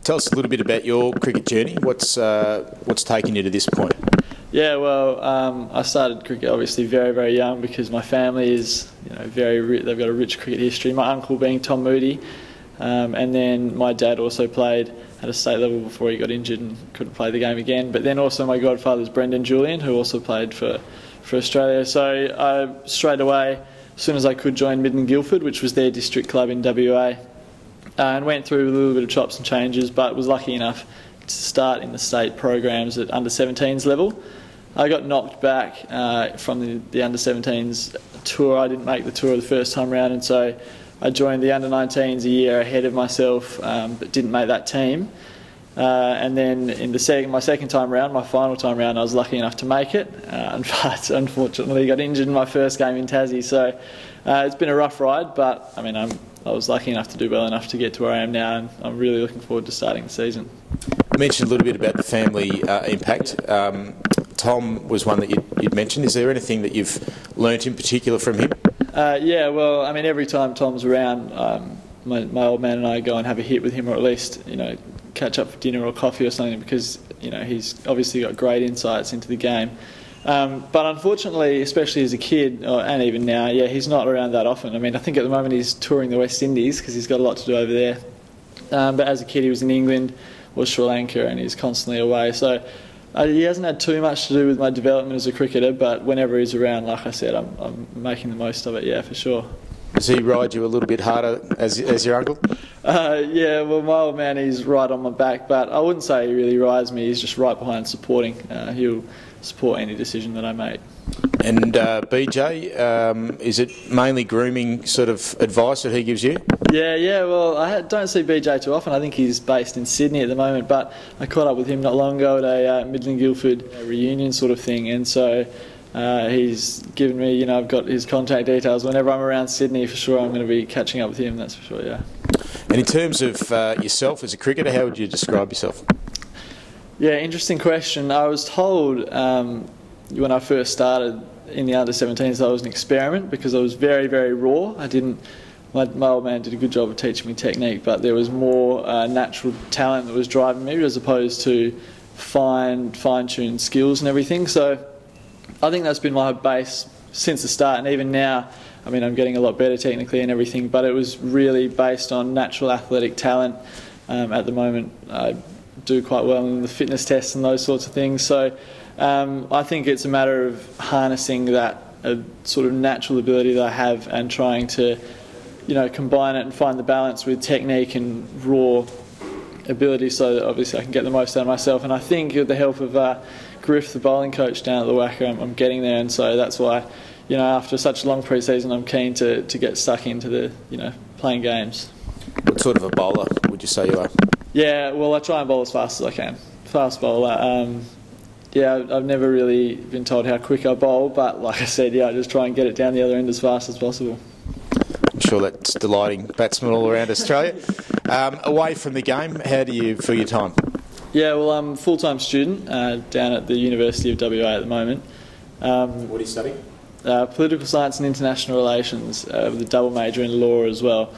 Tell us a little bit about your cricket journey. What's taken you to this point? Yeah, well, I started cricket obviously very, very young because my family is, they've got a rich cricket history. My uncle being Tom Moody, and then my dad also played at a state level before he got injured and couldn't play the game again. But then also my godfather's Brendan Julian, who also played for Australia. So I straight away, as soon as I could, joined Midland Guildford, which was their district club in WA, and went through a little bit of chops and changes, but was lucky enough to start in the state programs at under-17s level. I got knocked back from the under-17s tour. I didn't make the tour the first time round, and so I joined the under-19s a year ahead of myself, but didn't make that team. And then in my second time round, my final time round, I was lucky enough to make it, but unfortunately got injured in my first game in Tassie. So it's been a rough ride, but I mean, I was lucky enough to do well enough to get to where I am now, and I'm really looking forward to starting the season. You mentioned a little bit about the family impact. Tom was one that you'd mentioned. Is there anything that you've learnt in particular from him? Yeah, well, I mean, every time Tom's around, my old man and I go and have a hit with him, or at least, catch up for dinner or coffee or something, because, he's obviously got great insights into the game. But unfortunately, especially as a kid, and even now, yeah, he's not around that often. I mean, I think at the moment he's touring the West Indies because he's got a lot to do over there. But as a kid, he was in England or Sri Lanka, and he's constantly away. So he hasn't had too much to do with my development as a cricketer, but whenever he's around, like I said, I'm making the most of it, yeah, for sure. Does he ride you a little bit harder as your uncle? Yeah, well, my old man, he's right on my back, but I wouldn't say he really rides me. He's just right behind supporting. He'll support any decision that I make. And BJ, is it mainly grooming sort of advice that he gives you? Yeah, well, I don't see BJ too often. I think he's based in Sydney at the moment, but I caught up with him not long ago at a Midland Guildford reunion sort of thing, and so he's given me, I've got his contact details. Whenever I'm around Sydney, for sure I'm going to be catching up with him, that's for sure, yeah. And in terms of yourself as a cricketer, how would you describe yourself? Yeah, interesting question. I was told when I first started in the under-17s that I was an experiment because I was very, very raw. My old man did a good job of teaching me technique, but there was more natural talent that was driving me as opposed to fine-tuned skills and everything. So I think that's been my base since the start, and even now, I mean, I'm getting a lot better technically and everything, but it was really based on natural athletic talent. At the moment, I do quite well in the fitness tests and those sorts of things. So I think it's a matter of harnessing that sort of natural ability that I have and trying to, combine it and find the balance with technique and raw ability so that obviously I can get the most out of myself. And I think with the help of Griff, the bowling coach down at the Wacker, I'm getting there, and so that's why, after such a long pre-season, I'm keen to get stuck into the, playing games. What sort of a bowler would you say you are? Yeah, well, I try and bowl as fast as I can. Fast bowler. Yeah, I've never really been told how quick I bowl, but like I said, yeah, I just try and get it down the other end as fast as possible. I'm sure that's delighting batsmen all around Australia. Away from the game, how do you fill your time? Yeah, well, I'm a full-time student down at the University of WA at the moment. What are you studying? Political science and international relations with a double major in law as well.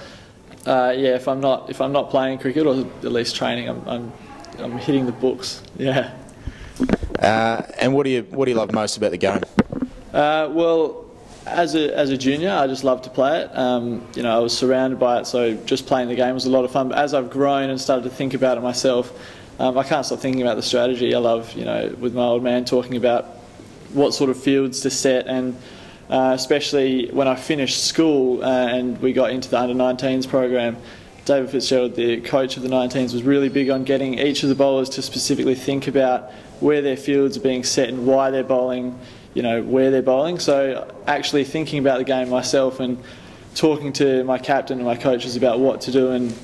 Yeah, if I'm not playing cricket or at least training, I'm hitting the books. Yeah. And what do you love most about the game? Well, as a junior, I just love to play it. I was surrounded by it, so just playing the game was a lot of fun. But as I've grown and started to think about it myself, I can't stop thinking about the strategy. I love, with my old man talking about what sort of fields to set, and especially when I finished school and we got into the under-19s program, David Fitzgerald, the coach of the 19s, was really big on getting each of the bowlers to specifically think about where their fields are being set and why they're bowling, where they're bowling. So actually thinking about the game myself and talking to my captain and my coaches about what to do and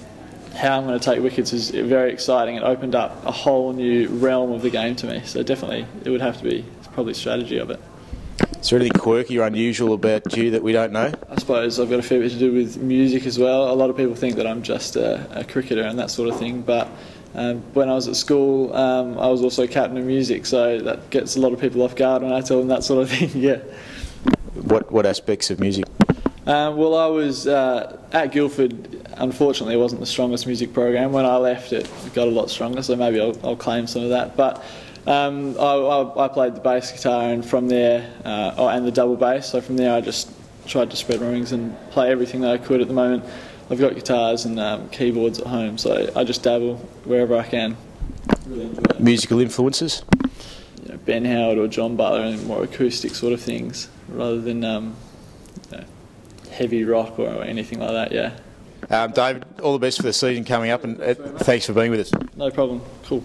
how I'm going to take wickets is very exciting. It opened up a whole new realm of the game to me. So definitely it would have to be probably strategy of it. Is there anything quirky or unusual about you that we don't know? I suppose I've got a fair bit to do with music as well. A lot of people think that I'm just a cricketer and that sort of thing, but when I was at school, I was also captain of music, so that gets a lot of people off guard when I tell them that sort of thing. Yeah. What aspects of music? Well, I was at Guildford. unfortunately it wasn't the strongest music program. When I left, it got a lot stronger, so maybe I'll claim some of that. But I played the bass guitar, and from there, and the double bass. So from there, I just tried to spread my wings and play everything that I could. At the moment, I've got guitars and keyboards at home, so I just dabble wherever I can. Really enjoy it. Musical influences? You know, Ben Howard or John Butler, and more acoustic sort of things, rather than you know, heavy rock or anything like that. Yeah. David, all the best for the season coming up, and thanks for being with us. No problem. Cool.